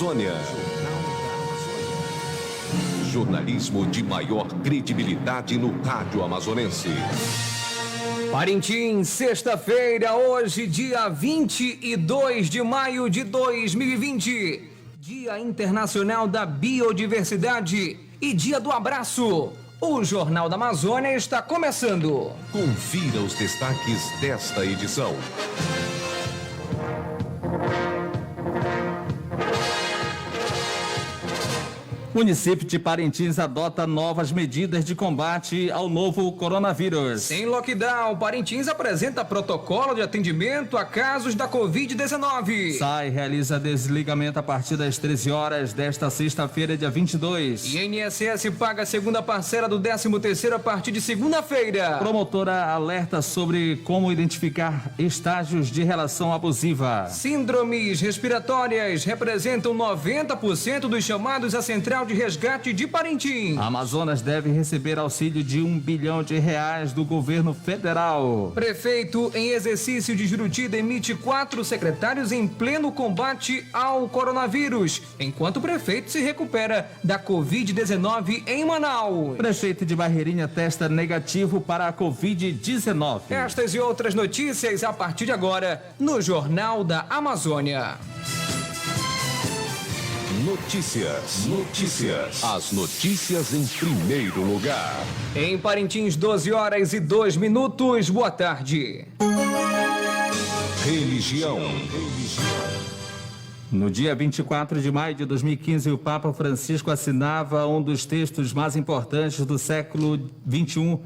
Amazônia. Jornalismo de maior credibilidade no rádio amazonense. Parintins, sexta-feira, hoje, dia 22 de maio de 2020. Dia Internacional da Biodiversidade e Dia do Abraço. O Jornal da Amazônia está começando. Confira os destaques desta edição. O município de Parintins adota novas medidas de combate ao novo coronavírus. Em lockdown, Parintins apresenta protocolo de atendimento a casos da Covid-19. SAI realiza desligamento a partir das 13 horas desta sexta-feira, dia 22. INSS paga a segunda parcela do 13º a partir de segunda-feira. Promotora alerta sobre como identificar estágios de relação abusiva. Síndromes respiratórias representam 90% dos chamados à central de resgate de Parintins. Amazonas deve receber auxílio de R$1 bilhão do governo federal. Prefeito em exercício de Juruti demite 4 secretários em pleno combate ao coronavírus, enquanto o prefeito se recupera da Covid-19 em Manaus. Prefeito de Barreirinha testa negativo para a Covid-19. Estas e outras notícias a partir de agora no Jornal da Amazônia. Notícias. As notícias em primeiro lugar. Em Parintins, 12h02. Boa tarde. Religião. No dia 24 de maio de 2015, o Papa Francisco assinava um dos textos mais importantes do século XXI,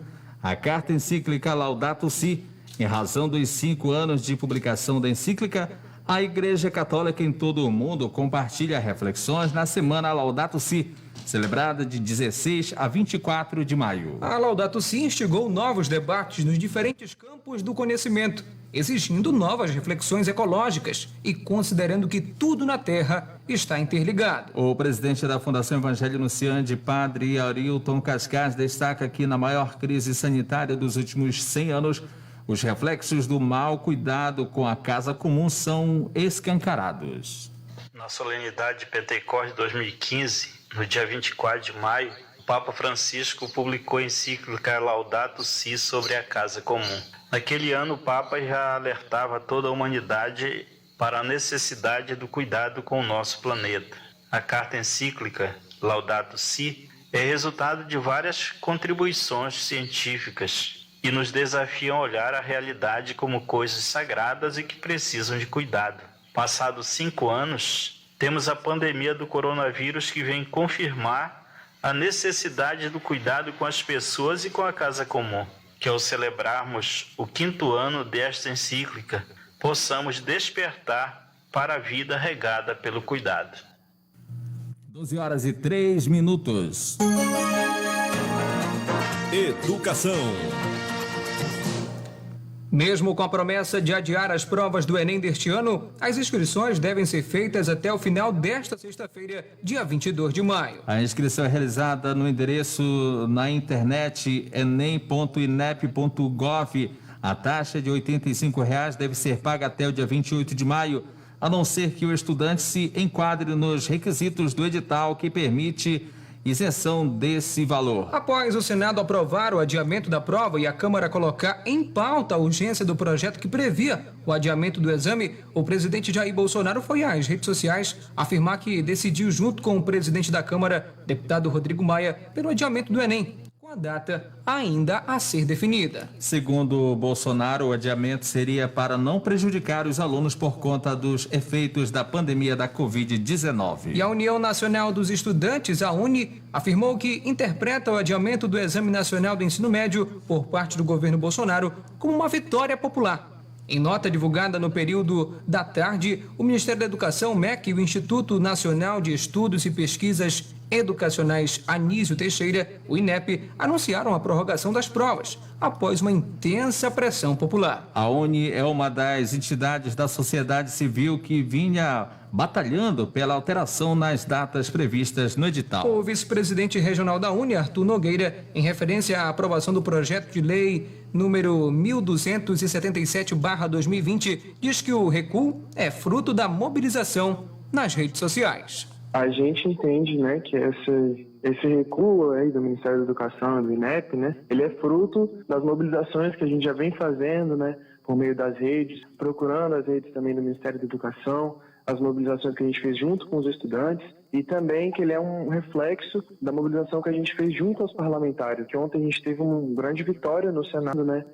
a carta encíclica Laudato Si. Em razão dos 5 anos de publicação da encíclica, a Igreja Católica em todo o mundo compartilha reflexões na Semana Laudato Si, celebrada de 16 a 24 de maio. A Laudato Si instigou novos debates nos diferentes campos do conhecimento, exigindo novas reflexões ecológicas e considerando que tudo na Terra está interligado. O presidente da Fundação Evangelho Anunciante, Padre Arilton Cascais, destaca que na maior crise sanitária dos últimos 100 anos, os reflexos do mau cuidado com a casa comum são escancarados. Na solenidade de Pentecostes 2015, no dia 24 de maio, o Papa Francisco publicou a encíclica Laudato Si sobre a casa comum. Naquele ano, o Papa já alertava toda a humanidade para a necessidade do cuidado com o nosso planeta. A carta encíclica Laudato Si é resultado de várias contribuições científicas e nos desafiam a olhar a realidade como coisas sagradas e que precisam de cuidado. Passados 5 anos, temos a pandemia do coronavírus que vem confirmar a necessidade do cuidado com as pessoas e com a casa comum. Que ao celebrarmos o 5º ano desta encíclica, possamos despertar para a vida regada pelo cuidado. 12h03. Educação. Mesmo com a promessa de adiar as provas do Enem deste ano, as inscrições devem ser feitas até o final desta sexta-feira, dia 22 de maio. A inscrição é realizada no endereço na internet enem.inep.gov. A taxa de R$ 85,00 deve ser paga até o dia 28 de maio, a não ser que o estudante se enquadre nos requisitos do edital que permite isenção desse valor. Após o Senado aprovar o adiamento da prova e a Câmara colocar em pauta a urgência do projeto que previa o adiamento do exame, o presidente Jair Bolsonaro foi às redes sociais afirmar que decidiu, junto com o presidente da Câmara, deputado Rodrigo Maia, pelo adiamento do Enem, com a data ainda a ser definida. Segundo Bolsonaro, o adiamento seria para não prejudicar os alunos por conta dos efeitos da pandemia da Covid-19. E a União Nacional dos Estudantes, a UNE, afirmou que interpreta o adiamento do Exame Nacional do Ensino Médio por parte do governo Bolsonaro como uma vitória popular. Em nota divulgada no período da tarde, o Ministério da Educação, o MEC, e o Instituto Nacional de Estudos e Pesquisas Educacionais Anísio Teixeira, o INEP, anunciaram a prorrogação das provas, após uma intensa pressão popular. A UNE é uma das entidades da sociedade civil que vinha batalhando pela alteração nas datas previstas no edital. O vice-presidente regional da UNE, Arthur Nogueira, em referência à aprovação do projeto de lei número 1277/2020, diz que o recuo é fruto da mobilização nas redes sociais. A gente entende, né, que esse recuo aí do Ministério da Educação, do INEP, né, ele é fruto das mobilizações que a gente já vem fazendo, né, por meio das redes, procurando as redes também do Ministério da Educação, as mobilizações que a gente fez junto com os estudantes, e também que ele é um reflexo da mobilização que a gente fez junto aos parlamentares, que ontem a gente teve uma grande vitória no Senado, né.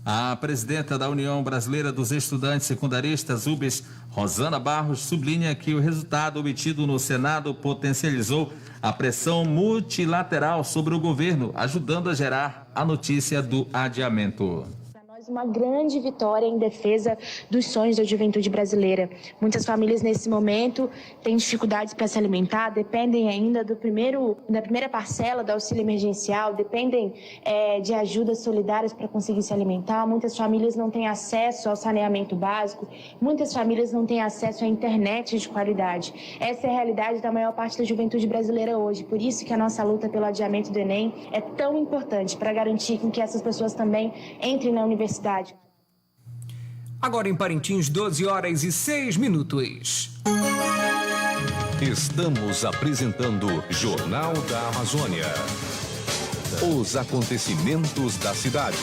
A presidenta da União Brasileira dos Estudantes Secundaristas, UBS, Rosana Barros, sublinha que o resultado obtido no Senado potencializou a pressão multilateral sobre o governo, ajudando a gerar a notícia do adiamento. Uma grande vitória em defesa dos sonhos da juventude brasileira. Muitas famílias nesse momento têm dificuldades para se alimentar, dependem ainda da primeira parcela do auxílio emergencial, dependem de ajudas solidárias para conseguir se alimentar. Muitas famílias não têm acesso ao saneamento básico, muitas famílias não têm acesso à internet de qualidade. Essa é a realidade da maior parte da juventude brasileira hoje. Por isso que a nossa luta pelo adiamento do Enem é tão importante para garantir que essas pessoas também entrem na universidade. Agora em Parintins, 12h06. Estamos apresentando Jornal da Amazônia. Os acontecimentos da cidade.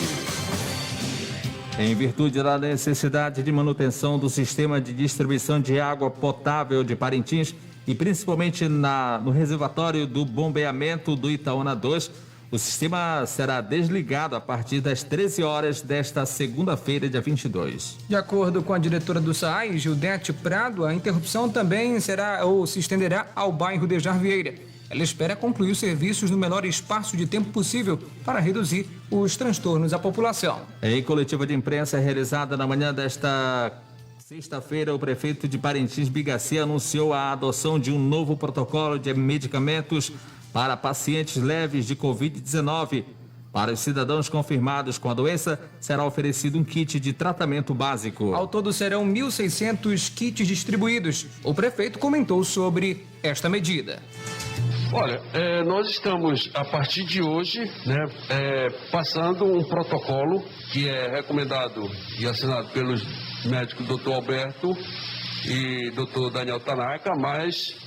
Em virtude da necessidade de manutenção do sistema de distribuição de água potável de Parintins e principalmente no reservatório do bombeamento do Itaúna 2, o sistema será desligado a partir das 13 horas desta segunda-feira, dia 22. De acordo com a diretora do SAAI, Gildete Prado, a interrupção também se estenderá ao bairro de Jarvieira. Ela espera concluir os serviços no menor espaço de tempo possível para reduzir os transtornos à população. Em coletiva de imprensa realizada na manhã desta sexta-feira, o prefeito de Parintins, Bigacia, anunciou a adoção de um novo protocolo de medicamentos para pacientes leves de Covid-19. Para os cidadãos confirmados com a doença, será oferecido um kit de tratamento básico. Ao todo serão 1.600 kits distribuídos. O prefeito comentou sobre esta medida. Olha, nós estamos, a partir de hoje, né, passando um protocolo que é recomendado e assinado pelos médicos Dr. Alberto e Dr. Daniel Tanaka, mas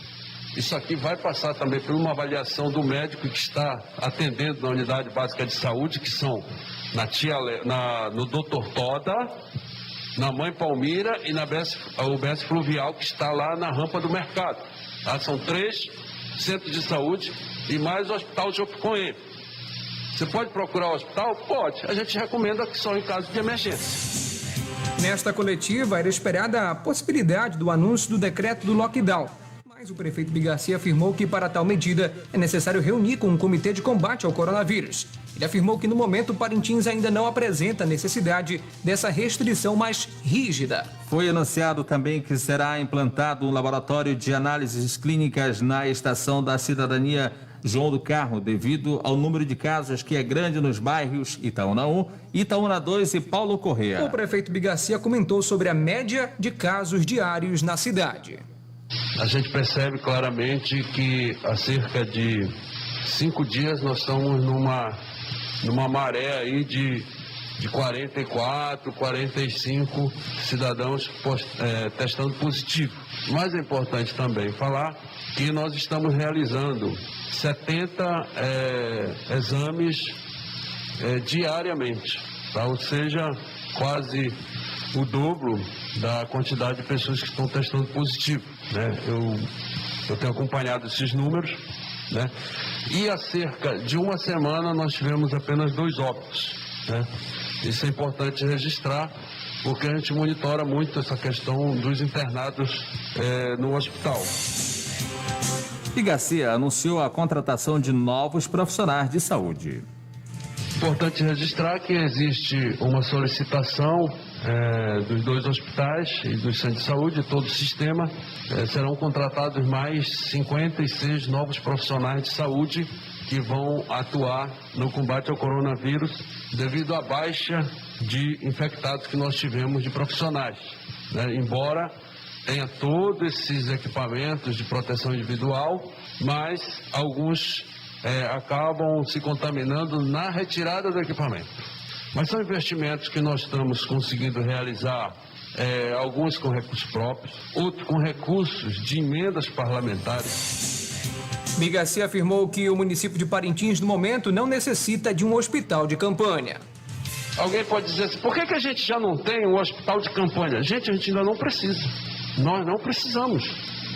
isso aqui vai passar também por uma avaliação do médico que está atendendo na unidade básica de saúde, que são no Dr. Toda, na Mãe Palmira e na UBS Fluvial, que está lá na rampa do mercado. Tá? São 3 centros de saúde e mais o Hospital Jopicoém. Você pode procurar o hospital? Pode. A gente recomenda que só em caso de emergência. Nesta coletiva era esperada a possibilidade do anúncio do decreto do lockdown. Mas o prefeito Bigacia afirmou que para tal medida é necessário reunir com um comitê de combate ao coronavírus. Ele afirmou que no momento Parintins ainda não apresenta necessidade dessa restrição mais rígida. Foi anunciado também que será implantado um laboratório de análises clínicas na Estação da Cidadania João do Carmo, devido ao número de casos que é grande nos bairros Itaúna 1, Itaúna 2 e Paulo Corrêa. O prefeito Bigacia comentou sobre a média de casos diários na cidade. A gente percebe claramente que há cerca de 5 dias nós estamos numa maré aí de 44, 45 cidadãos testando positivo. Mas é importante também falar que nós estamos realizando 70 exames diariamente, tá? Ou seja, quase o dobro da quantidade de pessoas que estão testando positivo, né? Eu tenho acompanhado esses números, né? E há cerca de uma semana nós tivemos apenas 2 óbitos, né? Isso é importante registrar, porque a gente monitora muito essa questão dos internados no hospital. Bigacia anunciou a contratação de novos profissionais de saúde. Importante registrar que existe uma solicitação dos 2 hospitais e dos centros de saúde, todo o sistema. Serão contratados mais 56 novos profissionais de saúde que vão atuar no combate ao coronavírus devido à baixa de infectados que nós tivemos de profissionais, né? Embora tenha todos esses equipamentos de proteção individual, mas alguns acabam se contaminando na retirada do equipamento. Mas são investimentos que nós estamos conseguindo realizar alguns com recursos próprios, outros com recursos de emendas parlamentares. Bigaci afirmou que o município de Parintins, no momento, não necessita de um hospital de campanha. Alguém pode dizer assim, por que a gente já não tem um hospital de campanha? Gente, a gente ainda não precisa. Nós não precisamos.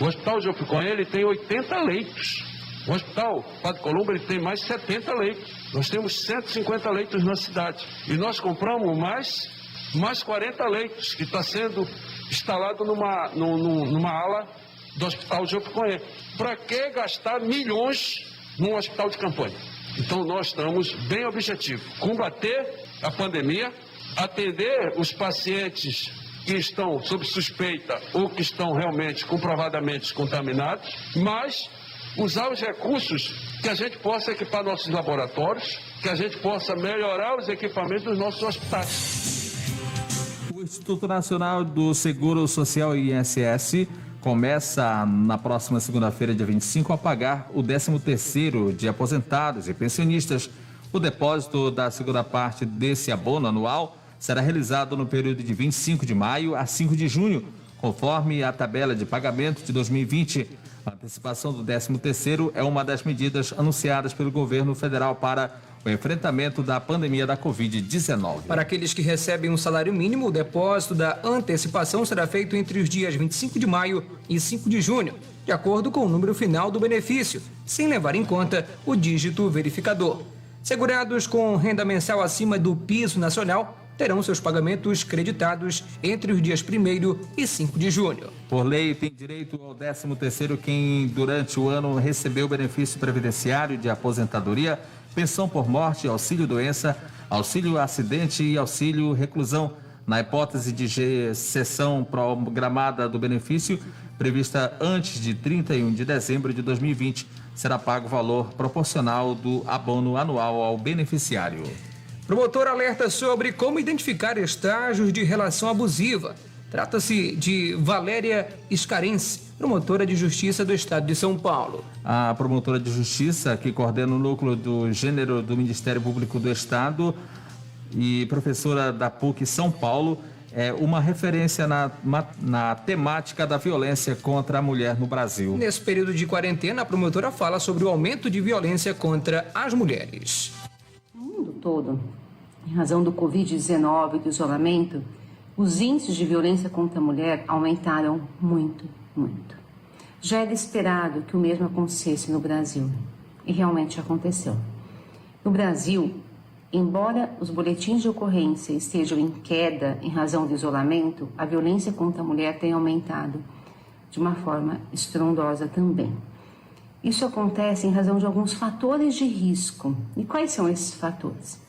O Hospital Geoffrey ele tem 80 leitos. O Hospital Padre Colombo ele tem mais 70 leitos. Nós temos 150 leitos na cidade. E nós compramos mais 40 leitos, que está sendo instalado numa ala do Hospital Geoffrey. Para que gastar milhões num hospital de campanha? Então nós estamos bem objetivos. Combater a pandemia, atender os pacientes que estão sob suspeita ou que estão realmente comprovadamente contaminados, mas usar os recursos que a gente possa equipar nossos laboratórios, que a gente possa melhorar os equipamentos dos nossos hospitais. O Instituto Nacional do Seguro Social, INSS, começa na próxima segunda-feira, dia 25, a pagar o 13º de aposentados e pensionistas. O depósito da segunda parte desse abono anual será realizado no período de 25 de maio a 5 de junho, conforme a tabela de pagamento de 2020. A antecipação do 13º é uma das medidas anunciadas pelo governo federal para o enfrentamento da pandemia da Covid-19. Para aqueles que recebem um salário mínimo, o depósito da antecipação será feito entre os dias 25 de maio e 5 de junho, de acordo com o número final do benefício, sem levar em conta o dígito verificador. Segurados com renda mensal acima do piso nacional terão seus pagamentos creditados entre os dias 1º e 5 de junho. Por lei, tem direito ao 13º quem durante o ano recebeu benefício previdenciário de aposentadoria, pensão por morte, auxílio-doença, auxílio-acidente e auxílio-reclusão. Na hipótese de cessão programada do benefício, prevista antes de 31 de dezembro de 2020, será pago o valor proporcional do abono anual ao beneficiário. Promotor alerta sobre como identificar estágios de relação abusiva. Trata-se de Valéria Scarense, promotora de Justiça do Estado de São Paulo. A promotora de Justiça, que coordena o núcleo do gênero do Ministério Público do Estado e professora da PUC São Paulo, é uma referência na temática da violência contra a mulher no Brasil. Nesse período de quarentena, a promotora fala sobre o aumento de violência contra as mulheres. No mundo todo, em razão do Covid-19 e do isolamento, os índices de violência contra a mulher aumentaram muito. Já era esperado que o mesmo acontecesse no Brasil, e realmente aconteceu. No Brasil, embora os boletins de ocorrência estejam em queda em razão do isolamento, a violência contra a mulher tem aumentado de uma forma estrondosa também. Isso acontece em razão de alguns fatores de risco. E quais são esses fatores?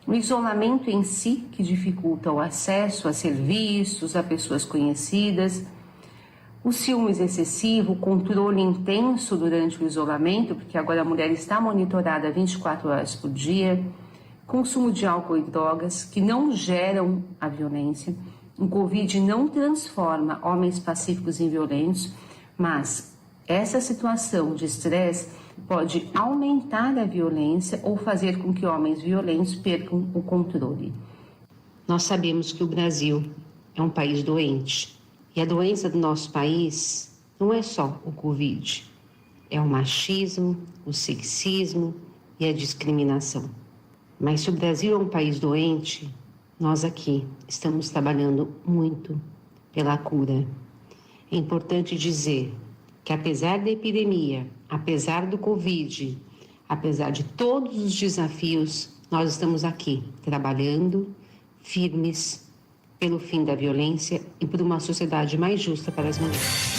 O isolamento em si, que dificulta o acesso a serviços, a pessoas conhecidas, o ciúmes excessivo, o controle intenso durante o isolamento, porque agora a mulher está monitorada 24 horas por dia, consumo de álcool e drogas, que não geram a violência. O Covid não transforma homens pacíficos em violentos, mas essa situação de estresse pode aumentar a violência ou fazer com que homens violentos percam o controle. Nós sabemos que o Brasil é um país doente. E a doença do nosso país não é só o Covid. É o machismo, o sexismo e a discriminação. Mas se o Brasil é um país doente, nós aqui estamos trabalhando muito pela cura. É importante dizer que apesar da epidemia, apesar do Covid, apesar de todos os desafios, nós estamos aqui trabalhando firmes pelo fim da violência e por uma sociedade mais justa para as mulheres.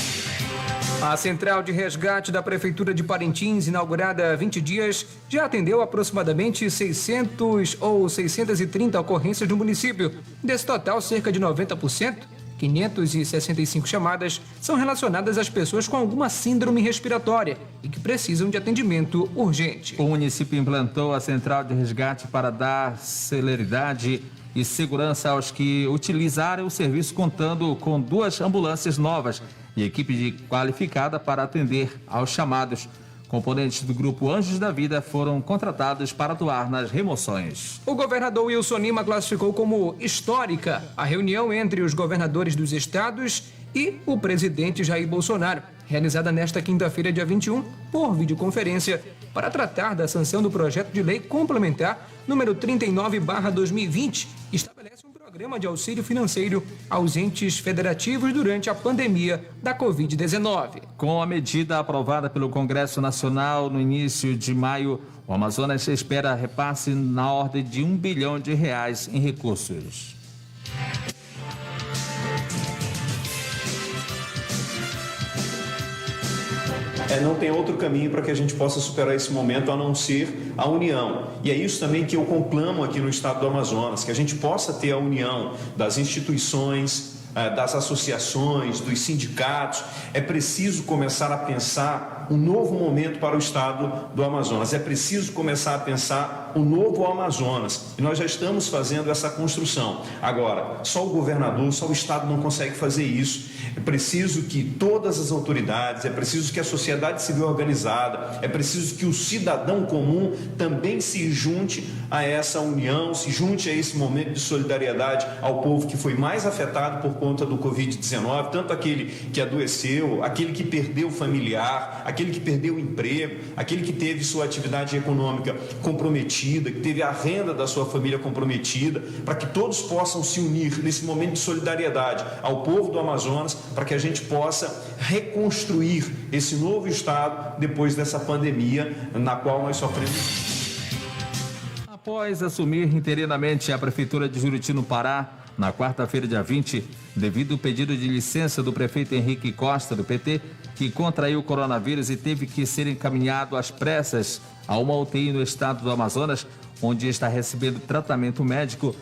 A Central de Resgate da Prefeitura de Parintins, inaugurada há 20 dias, já atendeu aproximadamente 600 ou 630 ocorrências no município. Desse total, cerca de 90%, 565 chamadas, são relacionadas às pessoas com alguma síndrome respiratória e que precisam de atendimento urgente. O município implantou a Central de Resgate para dar celeridade e segurança aos que utilizarem o serviço, contando com 2 ambulâncias novas e equipe qualificada para atender aos chamados. componentes do grupo Anjos da Vida foram contratados para atuar nas remoções. O governador Wilson Lima classificou como histórica a reunião entre os governadores dos estados e o presidente Jair Bolsonaro, realizada nesta quinta-feira, dia 21, por videoconferência, para tratar da sanção do projeto de lei complementar número 39/2020, que estabelece um programa de auxílio financeiro aos entes federativos durante a pandemia da Covid-19. Com a medida aprovada pelo Congresso Nacional no início de maio, o Amazonas espera repasse na ordem de R$1 bilhão em recursos. Não tem outro caminho para que a gente possa superar esse momento a não ser a união. E é isso também que eu conclamo aqui no estado do Amazonas, que a gente possa ter a união das instituições, das associações, dos sindicatos. É preciso começar a pensar um novo momento para o estado do Amazonas. É preciso começar a pensar um novo Amazonas. E nós já estamos fazendo essa construção. Agora, só o governador, só o estado não consegue fazer isso. É preciso que todas as autoridades, é preciso que a sociedade civil organizada, é preciso que o cidadão comum também se junte a essa união, se junte a esse momento de solidariedade ao povo que foi mais afetado por conta do Covid-19, tanto aquele que adoeceu, aquele que perdeu o familiar, aquele que perdeu o emprego, aquele que teve sua atividade econômica comprometida, que teve a renda da sua família comprometida, para que todos possam se unir nesse momento de solidariedade ao povo do Amazonas, para que a gente possa reconstruir esse novo estado depois dessa pandemia na qual nós sofremos. Após assumir interinamente a Prefeitura de Juruti, no Pará, na quarta-feira, dia 20, devido ao pedido de licença do prefeito Henrique Costa, do PT, que contraiu o coronavírus e teve que ser encaminhado às pressas a uma UTI no estado do Amazonas, onde está recebendo tratamento médico,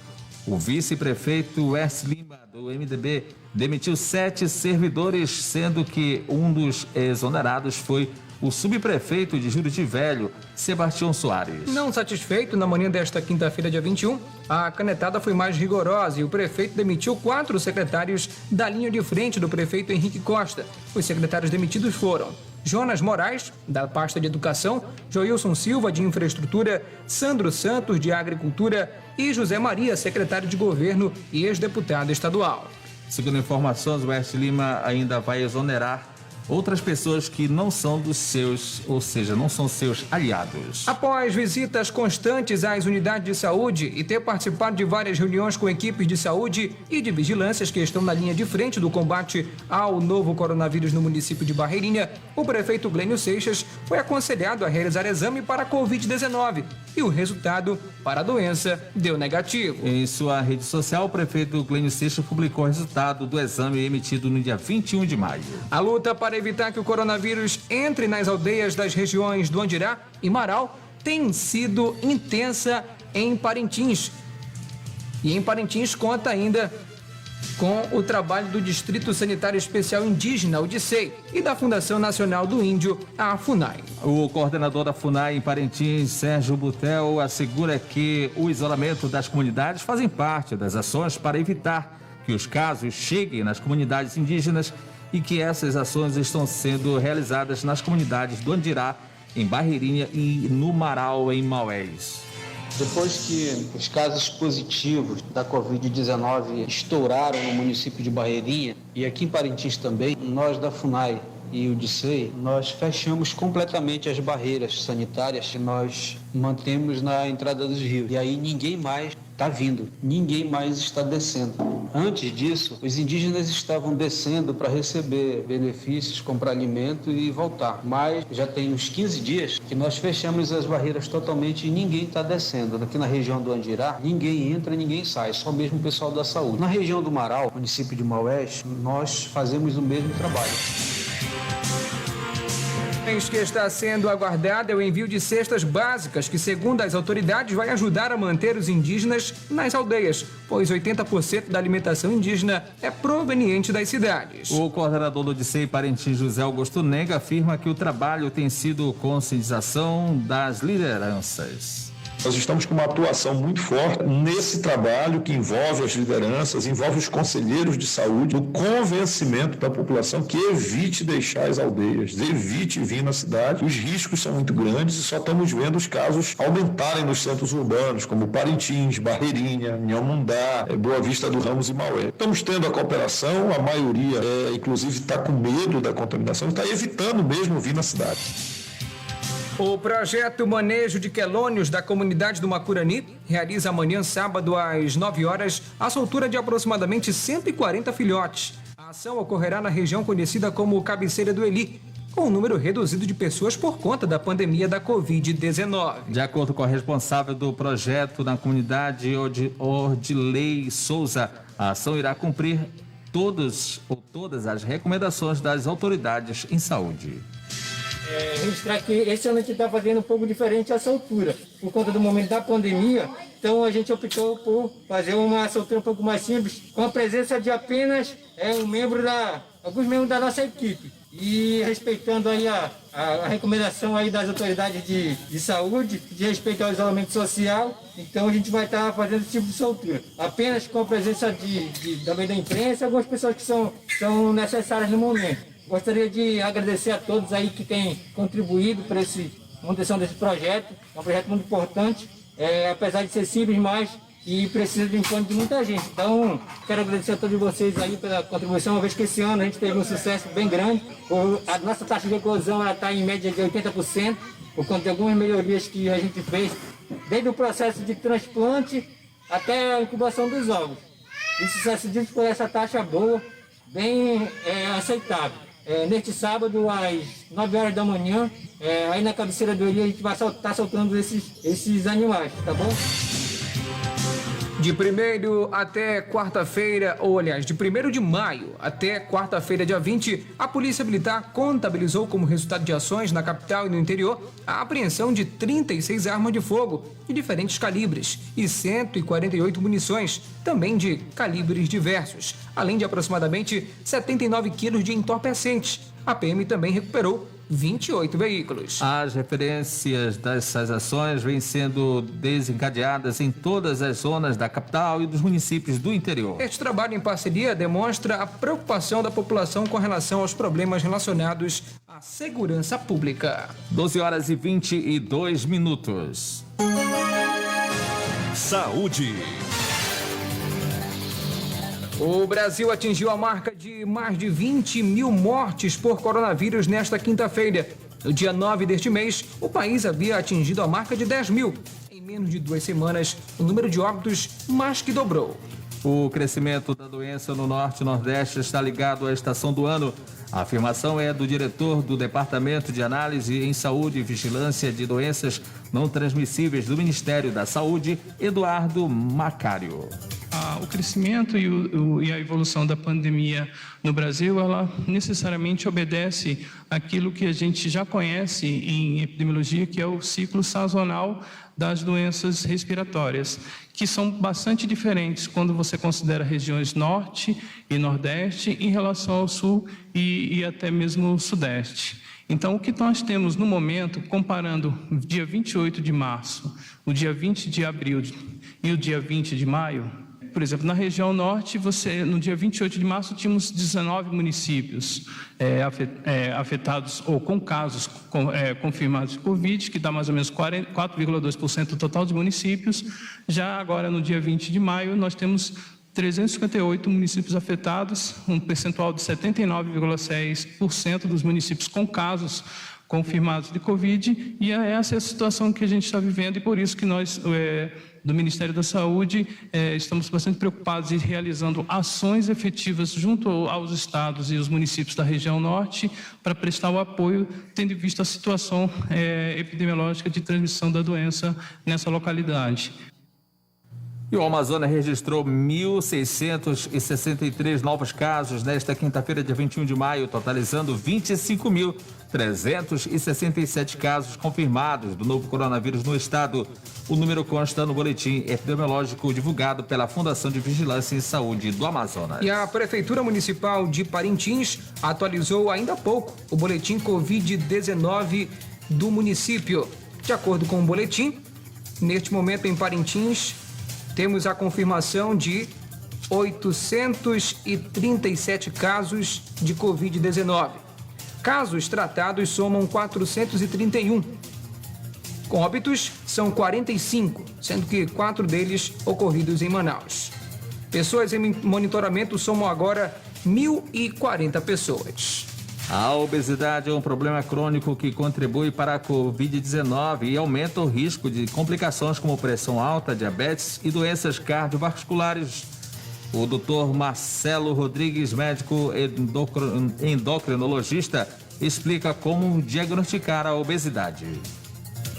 o vice-prefeito Wes Lima, do MDB, demitiu 7 servidores, sendo que um dos exonerados foi o subprefeito de Juruti Velho, Sebastião Soares. Não satisfeito, na manhã desta quinta-feira, dia 21, a canetada foi mais rigorosa e o prefeito demitiu 4 secretários da linha de frente do prefeito Henrique Costa. Os secretários demitidos foram Jonas Moraes, da pasta de Educação, Joilson Silva, de Infraestrutura, Sandro Santos, de Agricultura e José Maria, secretário de Governo e ex-deputado estadual. Segundo informações, o Wes Lima ainda vai exonerar outras pessoas que não são dos seus, ou seja, não são seus aliados. Após visitas constantes às unidades de saúde e ter participado de várias reuniões com equipes de saúde e de vigilâncias que estão na linha de frente do combate ao novo coronavírus no município de Barreirinha, o prefeito Glênio Seixas foi aconselhado a realizar exame para a Covid-19 e o resultado para a doença deu negativo. Em sua rede social, o prefeito Glênio Seixas publicou o resultado do exame emitido no dia 21 de maio. A luta para evitar que o coronavírus entre nas aldeias das regiões do Andirá e Marau tem sido intensa em Parintins. E em Parintins conta ainda com o trabalho do Distrito Sanitário Especial Indígena, o DICEI, e da Fundação Nacional do Índio, a FUNAI. O coordenador da FUNAI em Parintins, Sérgio Butel, assegura que o isolamento das comunidades fazem parte das ações para evitar que os casos cheguem nas comunidades indígenas e que essas ações estão sendo realizadas nas comunidades do Andirá, em Barreirinha e no Marau, em Maués. Depois que os casos positivos da Covid-19 estouraram no município de Barreirinha e aqui em Parintins também, nós da FUNAI e o DICEI, nós fechamos completamente as barreiras sanitárias que nós mantemos na entrada dos rios. E aí ninguém mais está vindo, ninguém mais está descendo. Antes disso, os indígenas estavam descendo para receber benefícios, comprar alimento e voltar. Mas já tem uns 15 dias que nós fechamos as barreiras totalmente e ninguém está descendo. Aqui na região do Andirá, ninguém entra, ninguém sai, só mesmo o pessoal da saúde. Na região do Marau, município de Maués, nós fazemos o mesmo trabalho. Que está sendo aguardado é o envio de cestas básicas, que, segundo as autoridades, vai ajudar a manter os indígenas nas aldeias, pois 80% da alimentação indígena é proveniente das cidades. O coordenador do DICEI Parintins, José Augusto Nenga, afirma que o trabalho tem sido conscientização das lideranças. Nós estamos com uma atuação muito forte nesse trabalho que envolve as lideranças, envolve os conselheiros de saúde, no convencimento da população que evite deixar as aldeias, evite vir na cidade. Os riscos são muito grandes e só estamos vendo os casos aumentarem nos centros urbanos, como Parintins, Barreirinha, Inhamundá, Boa Vista do Ramos e Maué. Estamos tendo a cooperação, a maioria, inclusive, está com medo da contaminação, está evitando mesmo vir na cidade. O projeto Manejo de Quelônios da comunidade do Macurani realiza amanhã, sábado, às 9 horas, a soltura de aproximadamente 140 filhotes. A ação ocorrerá na região conhecida como Cabeceira do Eli, com um número reduzido de pessoas por conta da pandemia da Covid-19. De acordo com a responsável do projeto na comunidade, Ordilei Souza, a ação irá cumprir todas as recomendações das autoridades em saúde. Registrar que esse ano a gente está fazendo um pouco diferente a soltura, por conta do momento da pandemia. Então a gente optou por fazer uma soltura um pouco mais simples, com a presença de apenas alguns membros da nossa equipe. E respeitando aí a recomendação aí das autoridades de saúde, de respeito ao isolamento social, então a gente vai estar fazendo esse tipo de soltura. Apenas com a presença também da imprensa e algumas pessoas que são necessárias no momento. Gostaria de agradecer a todos aí que têm contribuído para a manutenção desse projeto. É um projeto muito importante, apesar de ser simples, mas e precisa de encontro de muita gente. Então, quero agradecer a todos vocês aí pela contribuição, uma vez que esse ano a gente teve um sucesso bem grande. A nossa taxa de eclosão está em média de 80%, por conta de algumas melhorias que a gente fez, desde o processo de transplante até a incubação dos ovos. E sucesso disso por essa taxa boa, bem aceitável. Neste sábado, às 9 horas da manhã, aí na Cabeceira do Eli, a gente vai estar soltando esses animais, tá bom? De 1º até quarta-feira, ou aliás, de 1º de maio até quarta-feira, dia 20, a Polícia Militar contabilizou como resultado de ações na capital e no interior a apreensão de 36 armas de fogo de diferentes calibres e 148 munições, também de calibres diversos, além de aproximadamente 79 quilos de entorpecentes. A PM também recuperou 28 veículos. As referências dessas ações vêm sendo desencadeadas em todas as zonas da capital e dos municípios do interior. Este trabalho em parceria demonstra a preocupação da população com relação aos problemas relacionados à segurança pública. 12 horas e 22 minutos. Saúde. O Brasil atingiu a marca de mais de 20 mil mortes por coronavírus nesta quinta-feira. No dia 9 deste mês, o país havia atingido a marca de 10 mil. Em menos de 2 semanas, o número de óbitos mais que dobrou. O crescimento da doença no Norte e Nordeste está ligado à estação do ano. A afirmação é do diretor do Departamento de Análise em Saúde e Vigilância de Doenças Não Transmissíveis do Ministério da Saúde, Eduardo Macário. O crescimento e a evolução da pandemia no Brasil, ela necessariamente obedece àquilo que a gente já conhece em epidemiologia, que é o ciclo sazonal das doenças respiratórias, que são bastante diferentes quando você considera regiões Norte e Nordeste em relação ao Sul e até mesmo o Sudeste. Então, o que nós temos no momento, comparando o dia 28 de março, o dia 20 de abril e o dia 20 de maio, por exemplo, na região norte, no dia 28 de março, tínhamos 19 municípios afetados ou com casos confirmados de Covid, que dá mais ou menos 4,2% do total de municípios. Já agora, no dia 20 de maio, nós temos 358 municípios afetados, um percentual de 79,6% dos municípios com casos confirmados de Covid, e essa é a situação que a gente está vivendo, e por isso que nós, do Ministério da Saúde, estamos bastante preocupados e realizando ações efetivas junto aos estados e os municípios da região norte para prestar o apoio, tendo em vista a situação epidemiológica de transmissão da doença nessa localidade. E o Amazonas registrou 1.663 novos casos nesta quinta-feira, dia 21 de maio, totalizando 25.367 casos confirmados do novo coronavírus no estado. O número consta no boletim epidemiológico divulgado pela Fundação de Vigilância em Saúde do Amazonas. E a Prefeitura Municipal de Parintins atualizou ainda há pouco o boletim Covid-19 do município. De acordo com o boletim, Neste momento, em Parintins, temos a confirmação de 837 casos de Covid-19. Casos tratados somam 431. Óbitos são 45, sendo que 4 deles ocorridos em Manaus. Pessoas em monitoramento somam agora 1.040 pessoas. A obesidade é um problema crônico que contribui para a Covid-19 e aumenta o risco de complicações como pressão alta, diabetes e doenças cardiovasculares. O Dr. Marcelo Rodrigues, médico endocrinologista, explica como diagnosticar a obesidade.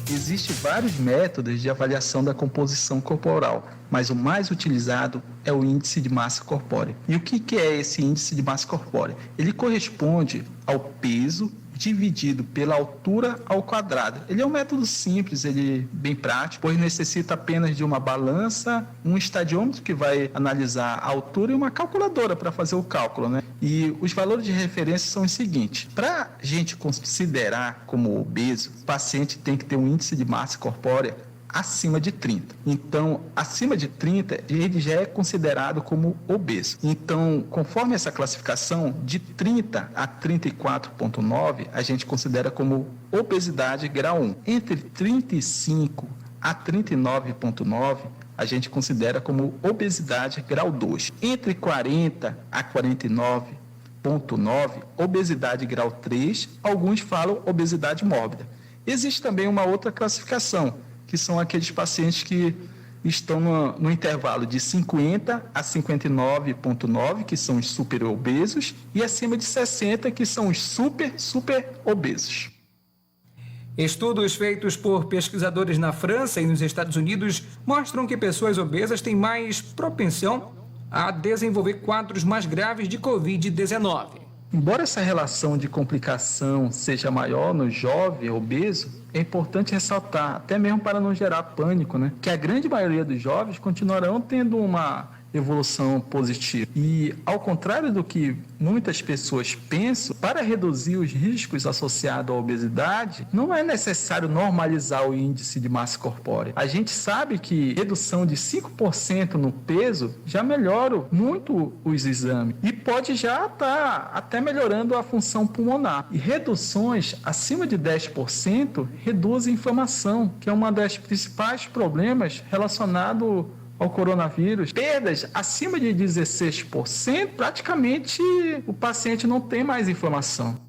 Existem vários métodos de avaliação da composição corporal, mas o mais utilizado é o índice de massa corpórea. E o que é esse índice de massa corpórea? Ele corresponde ao peso dividido pela altura ao quadrado. Ele é um método simples, ele é bem prático, pois necessita apenas de uma balança, um estadiômetro que vai analisar a altura e uma calculadora para fazer o cálculo, né? E os valores de referência são os seguintes. Para a gente considerar como obeso, o paciente tem que ter um índice de massa corpórea acima de 30. Então, acima de 30, ele já é considerado como obeso. Então, conforme essa classificação, de 30 a 34,9, a gente considera como obesidade grau 1. Entre 35 a 39,9, a gente considera como obesidade grau 2. Entre 40 a 49,9, obesidade grau 3, alguns falam obesidade mórbida. Existe também uma outra classificação, que são aqueles pacientes que estão no intervalo de 50 a 59,9, que são os super obesos, e acima de 60, que são os super obesos. Estudos feitos por pesquisadores na França e nos Estados Unidos mostram que pessoas obesas têm mais propensão a desenvolver quadros mais graves de Covid-19. Embora essa relação de complicação seja maior no jovem obeso, é importante ressaltar, até mesmo para não gerar pânico, né, que a grande maioria dos jovens continuarão tendo uma evolução positiva. E, ao contrário do que muitas pessoas pensam, para reduzir os riscos associados à obesidade, não é necessário normalizar o índice de massa corpórea. A gente sabe que redução de 5% no peso já melhora muito os exames e pode já estar até melhorando a função pulmonar. E reduções acima de 10% reduzem a inflamação, que é uma das principais problemas relacionados ao coronavírus. Perdas acima de 16%, praticamente o paciente não tem mais inflamação.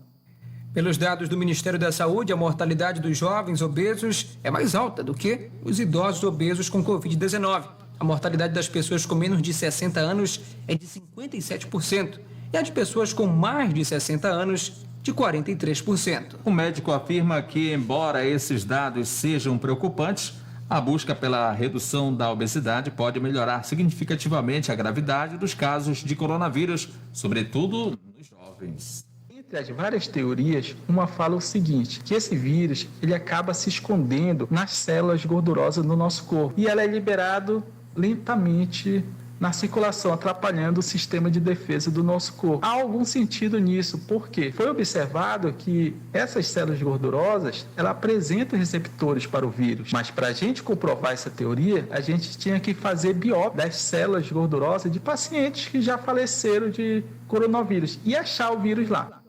Pelos dados do Ministério da Saúde, a mortalidade dos jovens obesos é mais alta do que os idosos obesos com Covid-19. A mortalidade das pessoas com menos de 60 anos é de 57% e a de pessoas com mais de 60 anos de 43%. O médico afirma que, embora esses dados sejam preocupantes, a busca pela redução da obesidade pode melhorar significativamente a gravidade dos casos de coronavírus, sobretudo nos jovens. Entre as várias teorias, uma fala o seguinte, que esse vírus ele acaba se escondendo nas células gordurosas do nosso corpo e ela é liberado lentamente na circulação, atrapalhando o sistema de defesa do nosso corpo. Há algum sentido nisso, porque foi observado que essas células gordurosas, ela apresentam receptores para o vírus, mas para a gente comprovar essa teoria, a gente tinha que fazer biópsia das células gordurosas de pacientes que já faleceram de coronavírus e achar o vírus lá.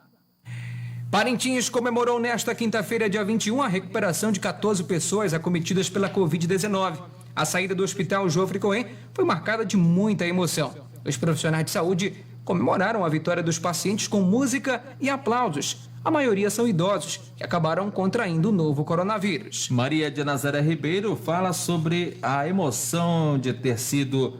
Parintins comemorou nesta quinta-feira, dia 21, a recuperação de 14 pessoas acometidas pela Covid-19. A saída do Hospital Joffre Cohen foi marcada de muita emoção. Os profissionais de saúde comemoraram a vitória dos pacientes com música e aplausos. A maioria são idosos que acabaram contraindo o novo coronavírus. Maria de Nazaré Ribeiro fala sobre a emoção de ter sido,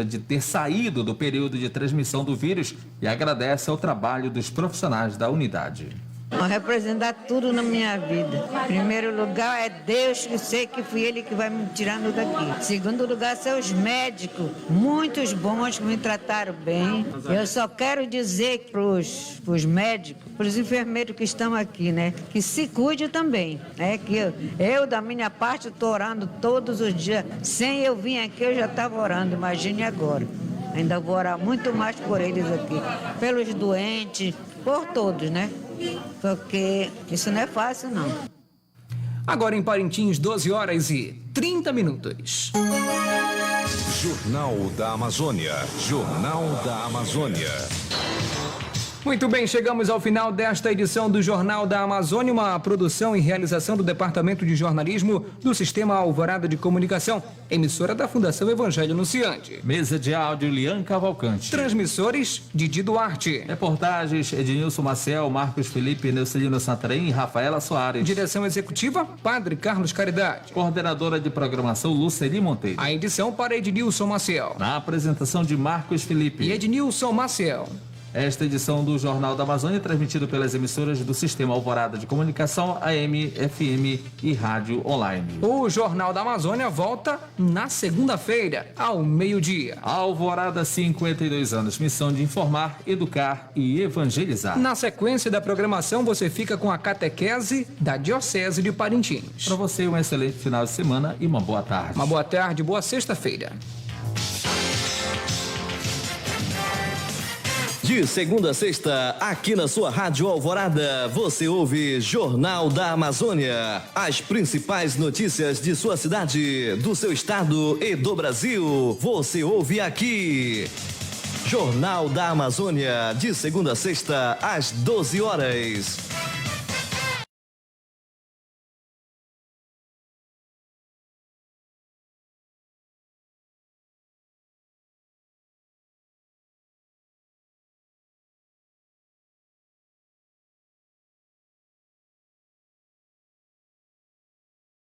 de ter saído do período de transmissão do vírus e agradece ao trabalho dos profissionais da unidade. Vai representar tudo na minha vida. Em primeiro lugar é Deus, que sei que fui Ele que vai me tirando daqui. Em segundo lugar são os médicos, muitos bons que me trataram bem. Eu só quero dizer para os médicos, para os enfermeiros que estão aqui, né, que se cuide também. Que eu da minha parte, estou orando todos os dias. Sem eu vir aqui, eu já estava orando, imagine agora. Ainda vou orar muito mais por eles aqui, pelos doentes, por todos, né? Porque isso não é fácil, não. Agora em Parintins, 12 horas e 30 minutos. Jornal da Amazônia. Jornal da Amazônia. Muito bem, chegamos ao final desta edição do Jornal da Amazônia, uma produção e realização do Departamento de Jornalismo do Sistema Alvorada de Comunicação, emissora da Fundação Evangelho Anunciante. Mesa de áudio, Lian Cavalcante. Transmissores, Didi Duarte. Reportagens, Ednilson Maciel, Marcos Felipe, Neucelino Santarém e Rafaela Soares. Direção executiva, Padre Carlos Caridade. Coordenadora de programação, Luceli Monteiro. A edição para Ednilson Maciel. Na apresentação de Marcos Felipe e Ednilson Maciel. Esta edição do Jornal da Amazônia é transmitida pelas emissoras do Sistema Alvorada de Comunicação, AM, FM e Rádio Online. O Jornal da Amazônia volta na segunda-feira, ao meio-dia. Alvorada, 52 anos. Missão de informar, educar e evangelizar. Na sequência da programação, você fica com a catequese da Diocese de Parintins. Para você, um excelente final de semana e uma boa tarde. Uma boa tarde, boa sexta-feira. De segunda a sexta, aqui na sua Rádio Alvorada, você ouve Jornal da Amazônia. As principais notícias de sua cidade, do seu estado e do Brasil, você ouve aqui. Jornal da Amazônia, de segunda a sexta, às 12 horas.